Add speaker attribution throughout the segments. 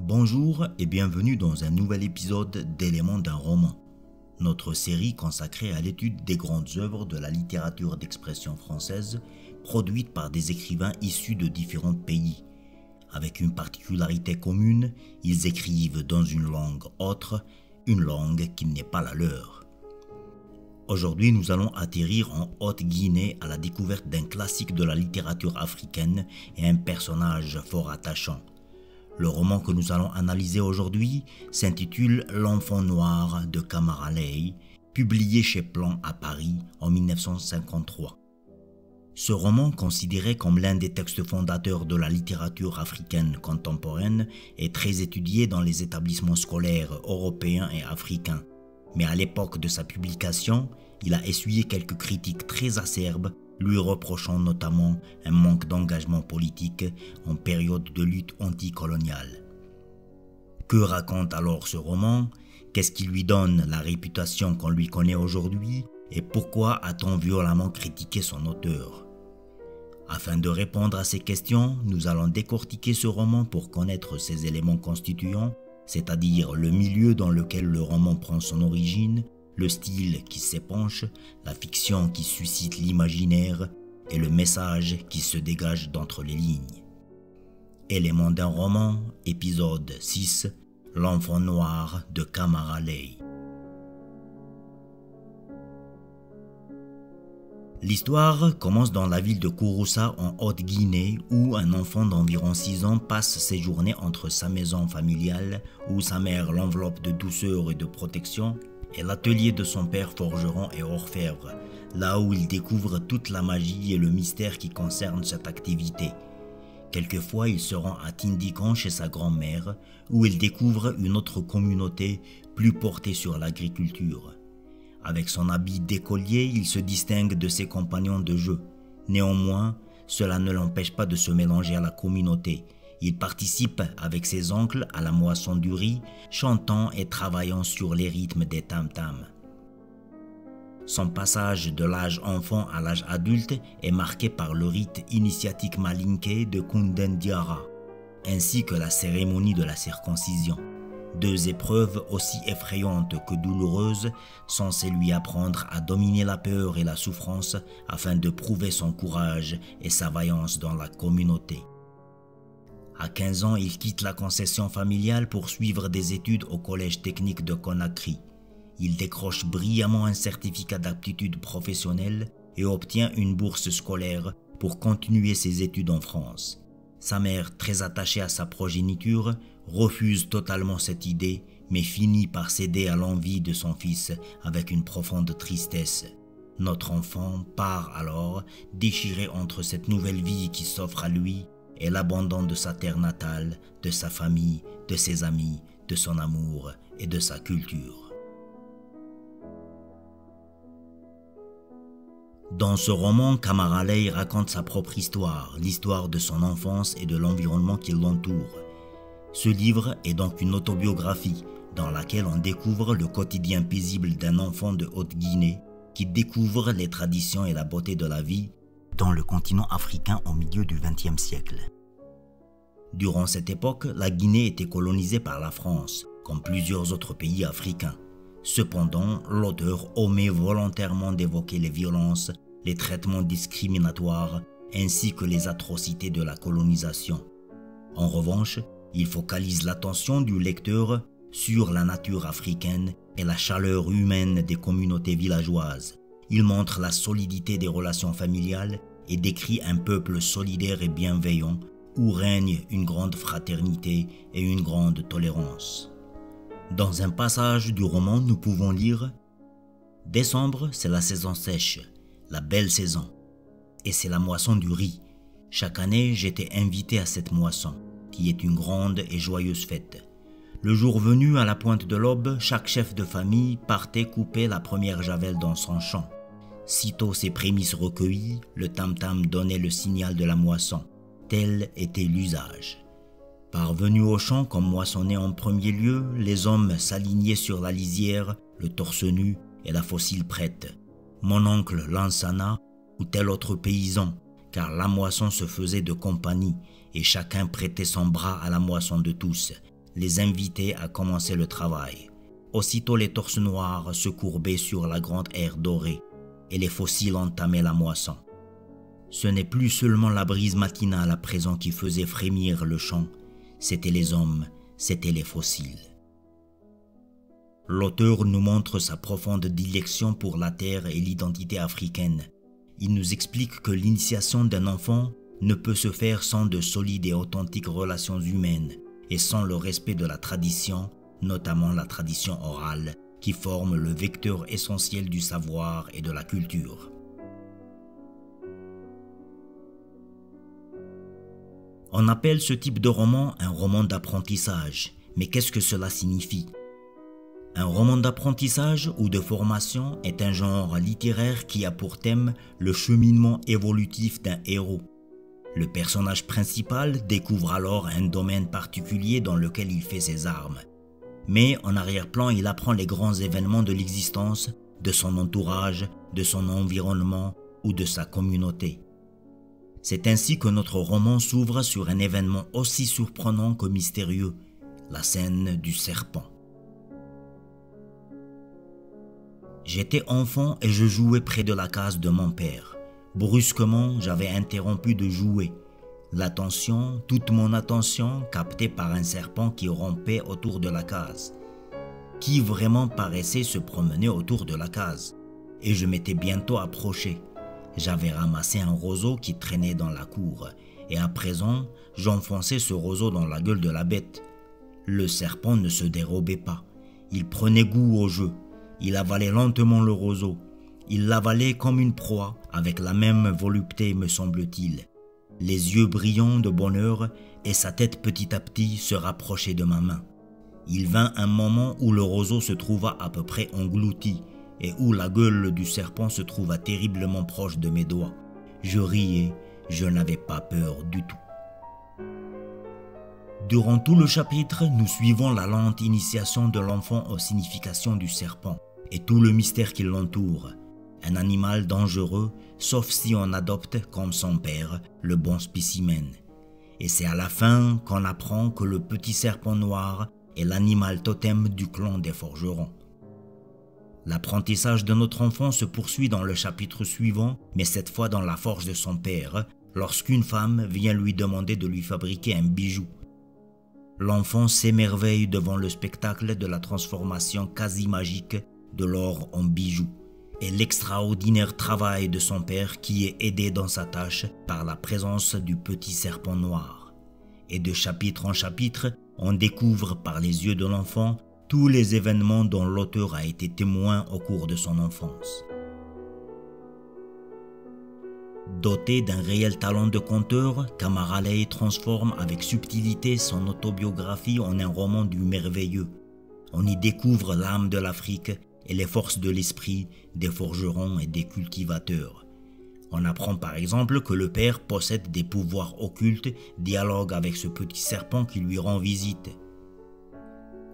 Speaker 1: Bonjour et bienvenue dans un nouvel épisode d'Éléments d'un roman, notre série consacrée à l'étude des grandes œuvres de la littérature d'expression française produites par des écrivains issus de différents pays. Avec une particularité commune, ils écrivent dans une langue autre, une langue qui n'est pas la leur. Aujourd'hui, nous allons atterrir en Haute-Guinée à la découverte d'un classique de la littérature africaine et un personnage fort attachant. Le roman que nous allons analyser aujourd'hui s'intitule L'Enfant Noir de Camara Leigh, publié chez Plon à Paris en 1953. Ce roman, considéré comme l'un des textes fondateurs de la littérature africaine contemporaine, est très étudié dans les établissements scolaires européens et africains. Mais à l'époque de sa publication, il a essuyé quelques critiques très acerbes, lui reprochant notamment un manque d'engagement politique en période de lutte anticoloniale. Que raconte alors ce roman? Qu'est-ce qui lui donne la réputation qu'on lui connaît aujourd'hui? Et pourquoi a-t-on violemment critiqué son auteur? Afin de répondre à ces questions, nous allons décortiquer ce roman pour connaître ses éléments constituants, c'est-à-dire le milieu dans lequel le roman prend son origine, le style qui s'épanche, la fiction qui suscite l'imaginaire et le message qui se dégage d'entre les lignes. Éléments d'un roman, épisode 6, L'Enfant Noir de Camara Leigh. L'histoire commence dans la ville de Kouroussa en Haute-Guinée où un enfant d'environ 6 ans passe ses journées entre sa maison familiale où sa mère l'enveloppe de douceur et de protection et l'atelier de son père forgeron et orfèvre, là où il découvre toute la magie et le mystère qui concernent cette activité. Quelquefois, il se rend à Tindikan chez sa grand-mère, où il découvre une autre communauté plus portée sur l'agriculture. Avec son habit d'écolier, il se distingue de ses compagnons de jeu. Néanmoins, cela ne l'empêche pas de se mélanger à la communauté. Il participe avec ses oncles à la moisson du riz, chantant et travaillant sur les rythmes des tam-tams. Son passage de l'âge enfant à l'âge adulte est marqué par le rite initiatique malinké de Kunden Diara, ainsi que la cérémonie de la circoncision. 2 épreuves aussi effrayantes que douloureuses, censées lui apprendre à dominer la peur et la souffrance afin de prouver son courage et sa vaillance dans la communauté. À 15 ans, il quitte la concession familiale pour suivre des études au collège technique de Conakry. Il décroche brillamment un certificat d'aptitude professionnelle et obtient une bourse scolaire pour continuer ses études en France. Sa mère, très attachée à sa progéniture, refuse totalement cette idée, mais finit par céder à l'envie de son fils avec une profonde tristesse. Notre enfant part alors, déchiré entre cette nouvelle vie qui s'offre à lui et l'abandon de sa terre natale, de sa famille, de ses amis, de son amour et de sa culture. Dans ce roman, Camara Leigh raconte sa propre histoire, l'histoire de son enfance et de l'environnement qui l'entoure. Ce livre est donc une autobiographie dans laquelle on découvre le quotidien paisible d'un enfant de Haute-Guinée qui découvre les traditions et la beauté de la vie dans le continent africain au milieu du XXe siècle. Durant cette époque, la Guinée était colonisée par la France, comme plusieurs autres pays africains. Cependant, l'auteur omet volontairement d'évoquer les violences, les traitements discriminatoires, ainsi que les atrocités de la colonisation. En revanche, il focalise l'attention du lecteur sur la nature africaine et la chaleur humaine des communautés villageoises. Il montre la solidité des relations familiales et décrit un peuple solidaire et bienveillant où règne une grande fraternité et une grande tolérance. Dans un passage du roman, nous pouvons lire « Décembre, c'est la saison sèche, la belle saison, et c'est la moisson du riz. Chaque année, j'étais invité à cette moisson, qui est une grande et joyeuse fête. Le jour venu, à la pointe de l'aube, chaque chef de famille partait couper la première javelle dans son champ. Sitôt ses prémices recueillies, le tam-tam donnait le signal de la moisson. Tel était l'usage. Parvenus au champ comme moissonné en premier lieu, les hommes s'alignaient sur la lisière, le torse nu et la faucille prête. Mon oncle Lansana ou tel autre paysan, car la moisson se faisait de compagnie et chacun prêtait son bras à la moisson de tous. les invitait à commencer le travail. Aussitôt les torses noirs se courbaient sur la grande aire dorée et les fossiles entamaient la moisson. Ce n'est plus seulement la brise matinale à présent qui faisait frémir le champ, c'étaient les hommes, c'étaient les fossiles. L'auteur nous montre sa profonde dilection pour la terre et l'identité africaine. Il nous explique que l'initiation d'un enfant ne peut se faire sans de solides et authentiques relations humaines et sans le respect de la tradition, notamment la tradition orale, qui forme le vecteur essentiel du savoir et de la culture. On appelle ce type de roman un roman d'apprentissage, mais qu'est-ce que cela signifie ? Un roman d'apprentissage ou de formation est un genre littéraire qui a pour thème le cheminement évolutif d'un héros. Le personnage principal découvre alors un domaine particulier dans lequel il fait ses armes. Mais en arrière-plan, il apprend les grands événements de l'existence, de son entourage, de son environnement ou de sa communauté. C'est ainsi que notre roman s'ouvre sur un événement aussi surprenant que mystérieux, la scène du serpent. J'étais enfant et je jouais près de la case de mon père. Brusquement, j'avais interrompu de jouer. L'attention, toute mon attention, captée par un serpent qui rampait autour de la case. Qui vraiment paraissait se promener autour de la case. Et je m'étais bientôt approché. J'avais ramassé un roseau qui traînait dans la cour. Et à présent, j'enfonçais ce roseau dans la gueule de la bête. Le serpent ne se dérobait pas. Il prenait goût au jeu. Il avalait lentement le roseau. Il l'avalait comme une proie, avec la même volupté, me semble-t-il. Les yeux brillants de bonheur et sa tête petit à petit se rapprochait de ma main. Il vint un moment où le roseau se trouva à peu près englouti et où la gueule du serpent se trouva terriblement proche de mes doigts. Je riais, je n'avais pas peur du tout. Durant tout le chapitre, nous suivons la lente initiation de l'enfant aux significations du serpent et tout le mystère qui l'entoure. Un animal dangereux, sauf si on adopte, comme son père, le bon spécimen. Et c'est à la fin qu'on apprend que le petit serpent noir est l'animal totem du clan des forgerons. L'apprentissage de notre enfant se poursuit dans le chapitre suivant, mais cette fois dans la forge de son père, lorsqu'une femme vient lui demander de lui fabriquer un bijou. L'enfant s'émerveille devant le spectacle de la transformation quasi magique de l'or en bijou et l'extraordinaire travail de son père qui est aidé dans sa tâche par la présence du petit serpent noir. Et de chapitre en chapitre, on découvre par les yeux de l'enfant tous les événements dont l'auteur a été témoin au cours de son enfance. Doté d'un réel talent de conteur, Kamara Lay transforme avec subtilité son autobiographie en un roman du merveilleux. On y découvre l'âme de l'Afrique et les forces de l'esprit des forgerons et des cultivateurs. On apprend par exemple que le père possède des pouvoirs occultes, dialogue avec ce petit serpent qui lui rend visite.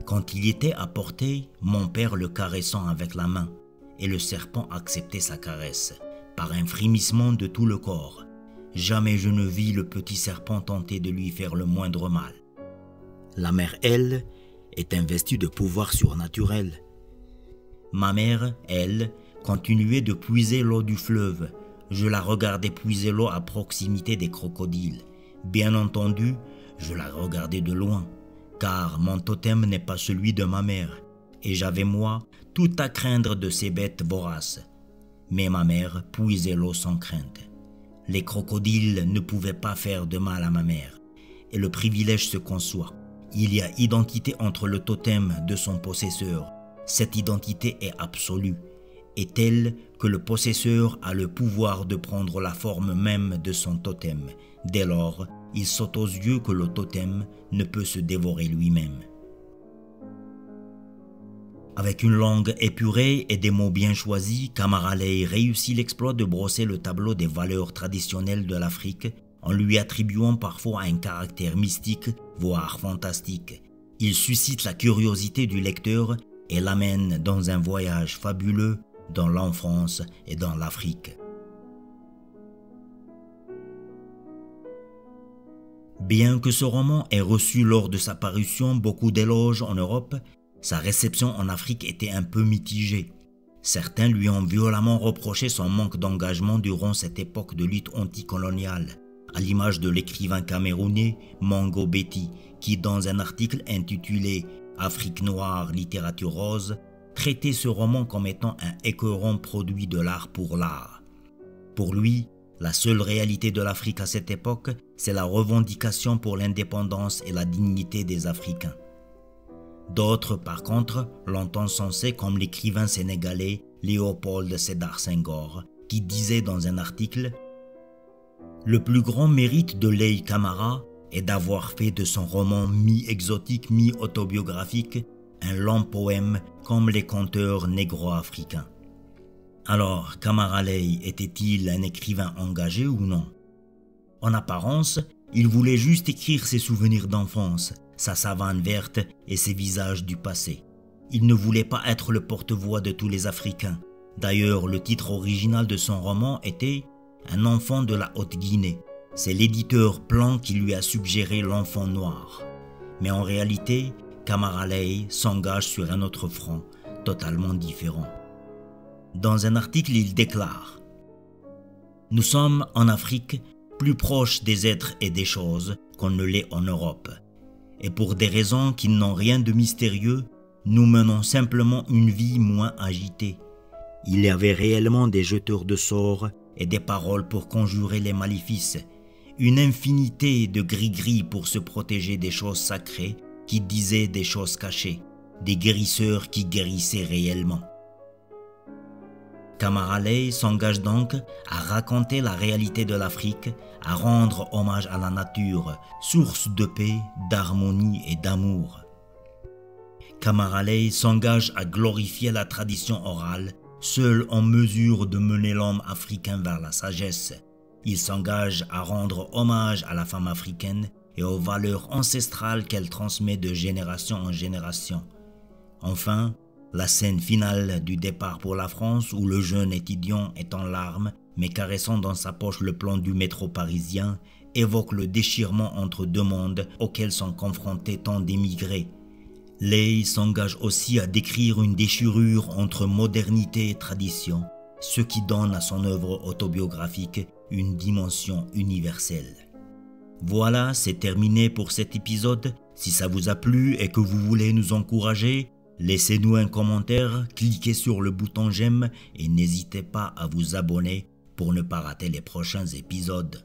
Speaker 1: Quand il était à portée, mon père le caressant avec la main, et le serpent acceptait sa caresse, par un frémissement de tout le corps. Jamais je ne vis le petit serpent tenter de lui faire le moindre mal. La mère, elle, est investie de pouvoirs surnaturels. Ma mère, elle, continuait de puiser l'eau du fleuve. Je la regardais puiser l'eau à proximité des crocodiles. Bien entendu, je la regardais de loin, car mon totem n'est pas celui de ma mère, et j'avais moi tout à craindre de ces bêtes voraces. Mais ma mère puisait l'eau sans crainte. Les crocodiles ne pouvaient pas faire de mal à ma mère, et le privilège se conçoit. Il y a identité entre le totem de son possesseur. Cette identité est absolue, est telle que le possesseur a le pouvoir de prendre la forme même de son totem. Dès lors, il saute aux yeux que le totem ne peut se dévorer lui-même. Avec une langue épurée et des mots bien choisis, Kamara Lay réussit l'exploit de brosser le tableau des valeurs traditionnelles de l'Afrique en lui attribuant parfois un caractère mystique, voire fantastique. Il suscite la curiosité du lecteur et l'amène dans un voyage fabuleux dans l'enfance et dans l'Afrique. Bien que ce roman ait reçu lors de sa parution beaucoup d'éloges en Europe, sa réception en Afrique était un peu mitigée. Certains lui ont violemment reproché son manque d'engagement durant cette époque de lutte anticoloniale, à l'image de l'écrivain camerounais Mongo Betty, qui dans un article intitulé « Afrique noire, littérature rose », traitait ce roman comme étant un écœurant produit de l'art pour l'art. Pour lui, la seule réalité de l'Afrique à cette époque, c'est la revendication pour l'indépendance et la dignité des Africains. D'autres, par contre, l'ont encensé comme l'écrivain sénégalais Léopold Sédar Senghor, qui disait dans un article « Le plus grand mérite de Laye Camara est d'avoir fait de son roman mi-exotique, mi-autobiographique un long poème comme les conteurs négro-africains. » Alors, Camara Laye était-il un écrivain engagé ou non? En apparence, il voulait juste écrire ses souvenirs d'enfance, sa savane verte et ses visages du passé. Il ne voulait pas être le porte-voix de tous les Africains. D'ailleurs, le titre original de son roman était « Un enfant de la Haute-Guinée ». C'est l'éditeur Plan qui lui a suggéré l'enfant noir. Mais en réalité, Camara Laye s'engage sur un autre front, totalement différent. Dans un article, il déclare « Nous sommes en Afrique plus proches des êtres et des choses qu'on ne l'est en Europe. Et pour des raisons qui n'ont rien de mystérieux, nous menons simplement une vie moins agitée. Il y avait réellement des jeteurs de sorts et des paroles pour conjurer les maléfices, une infinité de gris-gris pour se protéger des choses sacrées qui disaient des choses cachées, des guérisseurs qui guérissaient réellement. » Camara Laye s'engage donc à raconter la réalité de l'Afrique, à rendre hommage à la nature, source de paix, d'harmonie et d'amour. Camara Laye s'engage à glorifier la tradition orale, seule en mesure de mener l'homme africain vers la sagesse. Il s'engage à rendre hommage à la femme africaine et aux valeurs ancestrales qu'elle transmet de génération en génération. Enfin, la scène finale du départ pour la France où le jeune étudiant est en larmes mais caressant dans sa poche le plan du métro parisien évoque le déchirement entre deux mondes auxquels sont confrontés tant d'émigrés. Laye s'engage aussi à décrire une déchirure entre modernité et tradition, ce qui donne à son œuvre autobiographique une dimension universelle. Voilà, c'est terminé pour cet épisode. Si ça vous a plu et que vous voulez nous encourager, laissez-nous un commentaire, cliquez sur le bouton j'aime et n'hésitez pas à vous abonner pour ne pas rater les prochains épisodes.